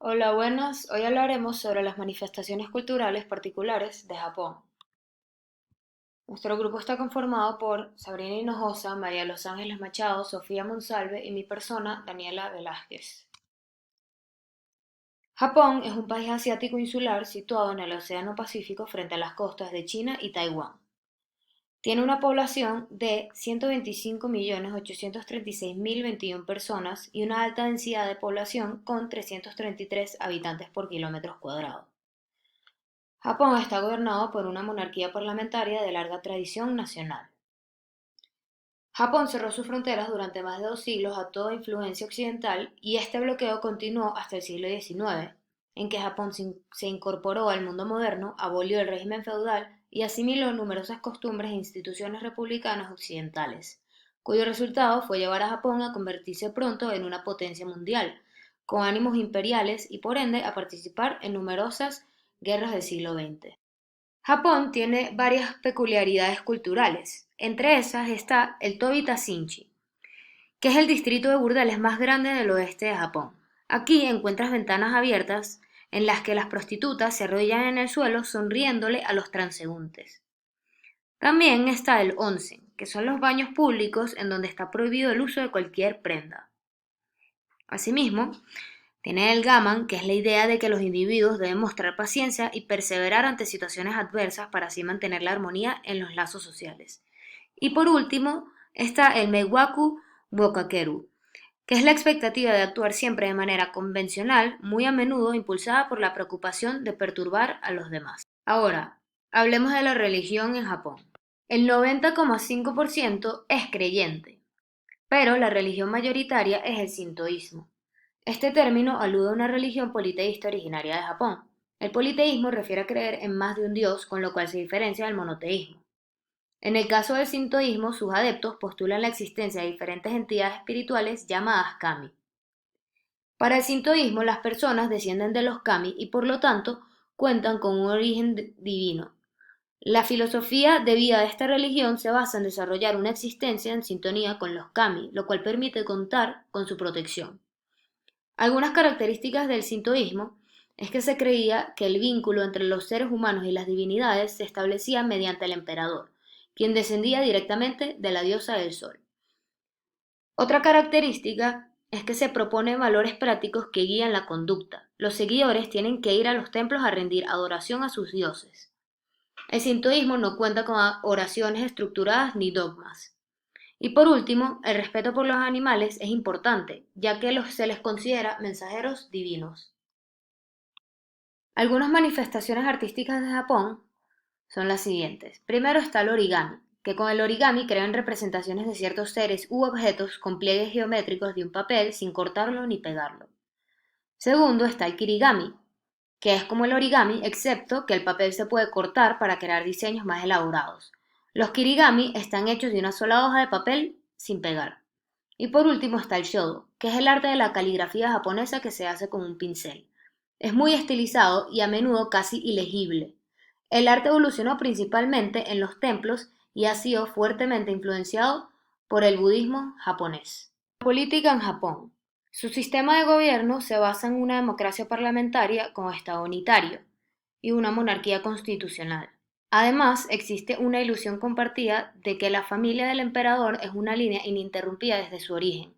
Hola, buenas. Hoy hablaremos sobre las manifestaciones culturales particulares de Japón. Nuestro grupo está conformado por Sabrina Hinojosa, María Los Ángeles Machado, Sofía Monsalve y mi persona, Daniela Velázquez. Japón es un país asiático insular situado en el Océano Pacífico frente a las costas de China y Taiwán. Tiene una población de 125.836.021 personas y una alta densidad de población con 333 habitantes por kilómetro cuadrado. Japón está gobernado por una monarquía parlamentaria de larga tradición nacional. Japón cerró sus fronteras durante más de 2 siglos a toda influencia occidental y este bloqueo continuó hasta el siglo XIX, en que Japón se incorporó al mundo moderno, abolió el régimen feudal y asimiló numerosas costumbres e instituciones republicanas occidentales, cuyo resultado fue llevar a Japón a convertirse pronto en una potencia mundial, con ánimos imperiales y por ende a participar en numerosas guerras del siglo XX. Japón tiene varias peculiaridades culturales. Entre esas está el Tobita-Shinchi, que es el distrito de burdeles más grande del oeste de Japón. Aquí encuentras ventanas abiertas en las que las prostitutas se arrodillan en el suelo sonriéndole a los transeúntes. También está el onsen, que son los baños públicos en donde está prohibido el uso de cualquier prenda. Asimismo, tiene el gaman, que es la idea de que los individuos deben mostrar paciencia y perseverar ante situaciones adversas para así mantener la armonía en los lazos sociales. Y por último, está el Meiwaku Bokakeru, que es la expectativa de actuar siempre de manera convencional, muy a menudo impulsada por la preocupación de perturbar a los demás. Ahora, hablemos de la religión en Japón. El 90,5% es creyente, pero la religión mayoritaria es el sintoísmo. Este término alude a una religión politeísta originaria de Japón. El politeísmo refiere a creer en más de un dios, con lo cual se diferencia del monoteísmo. En el caso del sintoísmo, sus adeptos postulan la existencia de diferentes entidades espirituales llamadas kami. Para el sintoísmo, las personas descienden de los kami y por lo tanto cuentan con un origen divino. La filosofía de vida de esta religión se basa en desarrollar una existencia en sintonía con los kami, lo cual permite contar con su protección. Algunas características del sintoísmo es que se creía que el vínculo entre los seres humanos y las divinidades se establecía mediante el emperador, quien descendía directamente de la diosa del sol. Otra característica es que se proponen valores prácticos que guían la conducta. Los seguidores tienen que ir a los templos a rendir adoración a sus dioses. El sintoísmo no cuenta con oraciones estructuradas ni dogmas. Y por último, el respeto por los animales es importante, ya que se les considera mensajeros divinos. Algunas manifestaciones artísticas de Japón son las siguientes. Primero está el origami, que con el origami crean representaciones de ciertos seres u objetos con pliegues geométricos de un papel sin cortarlo ni pegarlo. Segundo está el kirigami, que es como el origami, excepto que el papel se puede cortar para crear diseños más elaborados. Los kirigami están hechos de una sola hoja de papel sin pegar. Y por último está el shodo, que es el arte de la caligrafía japonesa que se hace con un pincel. Es muy estilizado y a menudo casi ilegible. El arte evolucionó principalmente en los templos y ha sido fuertemente influenciado por el budismo japonés. Política en Japón. Su sistema de gobierno se basa en una democracia parlamentaria con Estado unitario y una monarquía constitucional. Además, existe una ilusión compartida de que la familia del emperador es una línea ininterrumpida desde su origen.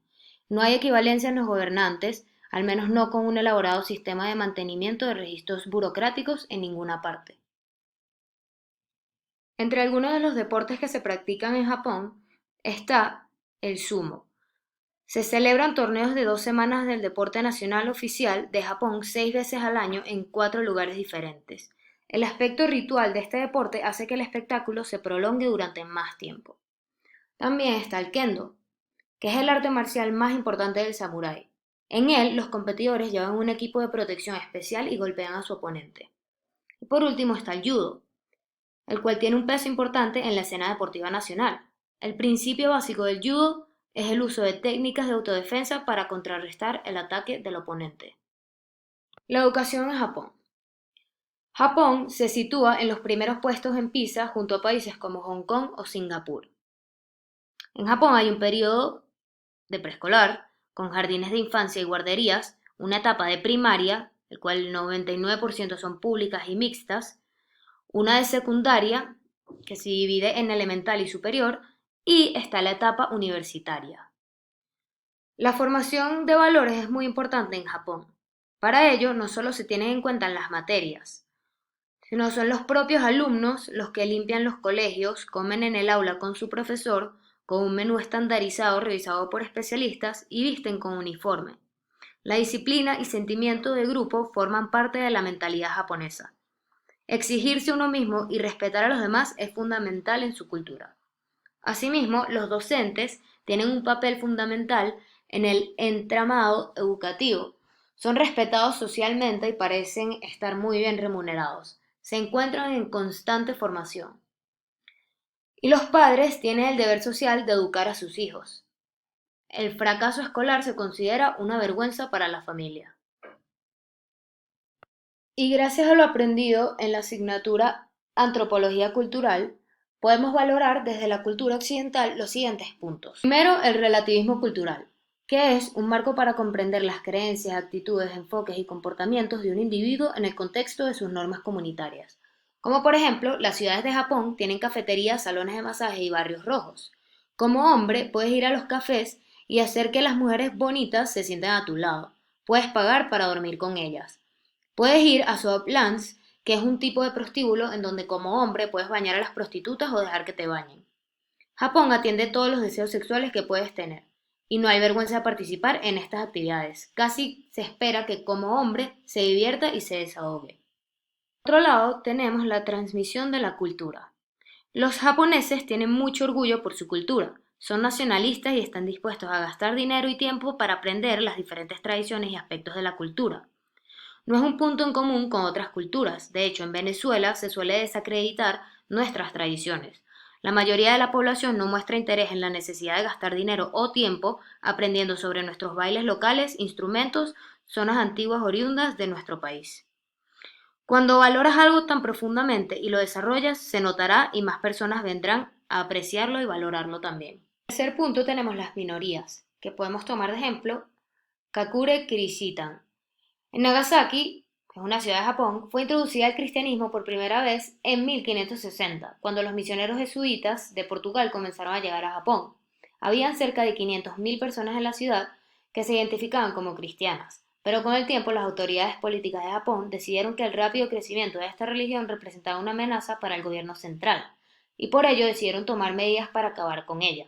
No hay equivalencia en los gobernantes, al menos no con un elaborado sistema de mantenimiento de registros burocráticos en ninguna parte. Entre algunos de los deportes que se practican en Japón está el sumo. Se celebran torneos de 2 semanas del deporte nacional oficial de Japón 6 veces al año en 4 lugares diferentes. El aspecto ritual de este deporte hace que el espectáculo se prolongue durante más tiempo. También está el kendo, que es el arte marcial más importante del samurái. En él, los competidores llevan un equipo de protección especial y golpean a su oponente. Y por último está el judo, el cual tiene un peso importante en la escena deportiva nacional. El principio básico del judo es el uso de técnicas de autodefensa para contrarrestar el ataque del oponente. La educación en Japón. Japón se sitúa en los primeros puestos en PISA junto a países como Hong Kong o Singapur. En Japón hay un periodo de preescolar, con jardines de infancia y guarderías, una etapa de primaria, el cual el 99% son públicas y mixtas, una de secundaria, que se divide en elemental y superior, y está la etapa universitaria. La formación de valores es muy importante en Japón. Para ello, no solo se tienen en cuenta las materias, sino son los propios alumnos los que limpian los colegios, comen en el aula con su profesor, con un menú estandarizado revisado por especialistas y visten con uniforme. La disciplina y sentimiento de grupo forman parte de la mentalidad japonesa. Exigirse uno mismo y respetar a los demás es fundamental en su cultura. Asimismo, los docentes tienen un papel fundamental en el entramado educativo. Son respetados socialmente y parecen estar muy bien remunerados. Se encuentran en constante formación. Y los padres tienen el deber social de educar a sus hijos. El fracaso escolar se considera una vergüenza para la familia. Y gracias a lo aprendido en la asignatura Antropología Cultural, podemos valorar desde la cultura occidental los siguientes puntos. Primero, el relativismo cultural, que es un marco para comprender las creencias, actitudes, enfoques y comportamientos de un individuo en el contexto de sus normas comunitarias. Como por ejemplo, las ciudades de Japón tienen cafeterías, salones de masaje y barrios rojos. Como hombre, puedes ir a los cafés y hacer que las mujeres bonitas se sienten a tu lado. Puedes pagar para dormir con ellas. Puedes ir a Soap Lands, que es un tipo de prostíbulo en donde como hombre puedes bañar a las prostitutas o dejar que te bañen. Japón atiende todos los deseos sexuales que puedes tener y no hay vergüenza de participar en estas actividades. Casi se espera que como hombre se divierta y se desahogue. Por otro lado, tenemos la transmisión de la cultura. Los japoneses tienen mucho orgullo por su cultura. Son nacionalistas y están dispuestos a gastar dinero y tiempo para aprender las diferentes tradiciones y aspectos de la cultura. No es un punto en común con otras culturas. De hecho, en Venezuela se suele desacreditar nuestras tradiciones. La mayoría de la población no muestra interés en la necesidad de gastar dinero o tiempo aprendiendo sobre nuestros bailes locales, instrumentos, zonas antiguas oriundas de nuestro país. Cuando valoras algo tan profundamente y lo desarrollas, se notará y más personas vendrán a apreciarlo y valorarlo también. En tercer punto tenemos las minorías, que podemos tomar de ejemplo Kakure Kirishitan. En Nagasaki, que es una ciudad de Japón, fue introducida el cristianismo por primera vez en 1560, cuando los misioneros jesuitas de Portugal comenzaron a llegar a Japón. Habían cerca de 500.000 personas en la ciudad que se identificaban como cristianas, pero con el tiempo las autoridades políticas de Japón decidieron que el rápido crecimiento de esta religión representaba una amenaza para el gobierno central, y por ello decidieron tomar medidas para acabar con ella.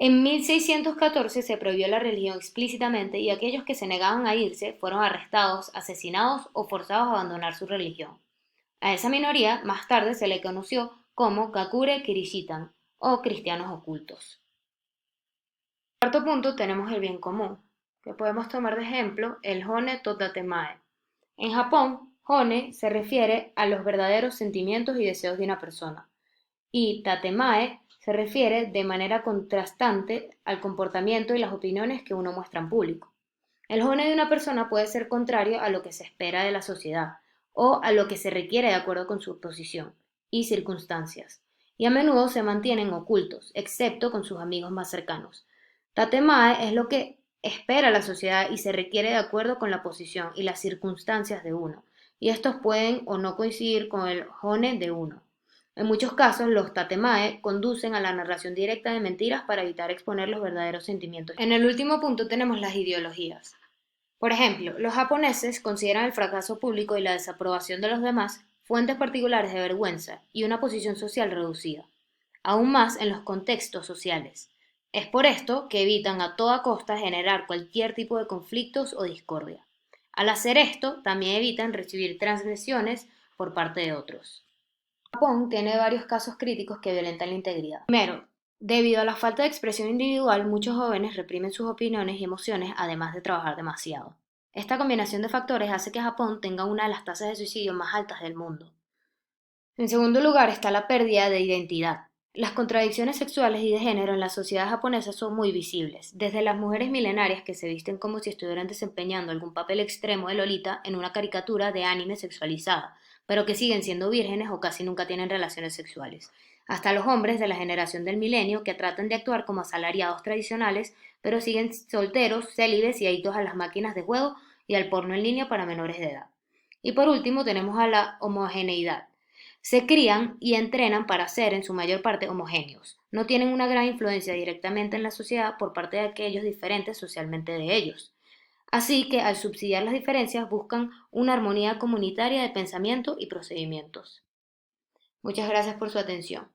En 1614 se prohibió la religión explícitamente y aquellos que se negaban a irse fueron arrestados, asesinados o forzados a abandonar su religión. A esa minoría más tarde se le conoció como Kakure Kirishitan o cristianos ocultos. Cuarto punto tenemos el bien común, que podemos tomar de ejemplo el Hone to Tatemae. En Japón, Hone se refiere a los verdaderos sentimientos y deseos de una persona, y Tatemae se refiere de manera contrastante al comportamiento y las opiniones que uno muestra en público. El Hone de una persona puede ser contrario a lo que se espera de la sociedad o a lo que se requiere de acuerdo con su posición y circunstancias, y a menudo se mantienen ocultos, excepto con sus amigos más cercanos. Tatemae es lo que espera la sociedad y se requiere de acuerdo con la posición y las circunstancias de uno, y estos pueden o no coincidir con el Hone de uno. En muchos casos, los tatemae conducen a la narración directa de mentiras para evitar exponer los verdaderos sentimientos. En el último punto tenemos las ideologías. Por ejemplo, los japoneses consideran el fracaso público y la desaprobación de los demás fuentes particulares de vergüenza y una posición social reducida, aún más en los contextos sociales. Es por esto que evitan a toda costa generar cualquier tipo de conflictos o discordia. Al hacer esto, también evitan recibir transgresiones por parte de otros. Japón tiene varios casos críticos que violentan la integridad. Primero, debido a la falta de expresión individual, muchos jóvenes reprimen sus opiniones y emociones además de trabajar demasiado. Esta combinación de factores hace que Japón tenga una de las tasas de suicidio más altas del mundo. En segundo lugar está la pérdida de identidad. Las contradicciones sexuales y de género en la sociedad japonesa son muy visibles, desde las mujeres milenarias que se visten como si estuvieran desempeñando algún papel extremo de Lolita en una caricatura de anime sexualizada, pero que siguen siendo vírgenes o casi nunca tienen relaciones sexuales, hasta los hombres de la generación del milenio que tratan de actuar como asalariados tradicionales pero siguen solteros, célibes y adictos a las máquinas de juego y al porno en línea para menores de edad. Y por último tenemos a la homogeneidad. Se crían y entrenan para ser en su mayor parte homogéneos. No tienen una gran influencia directamente en la sociedad por parte de aquellos diferentes socialmente de ellos. Así que al subsidiar las diferencias buscan una armonía comunitaria de pensamiento y procedimientos. Muchas gracias por su atención.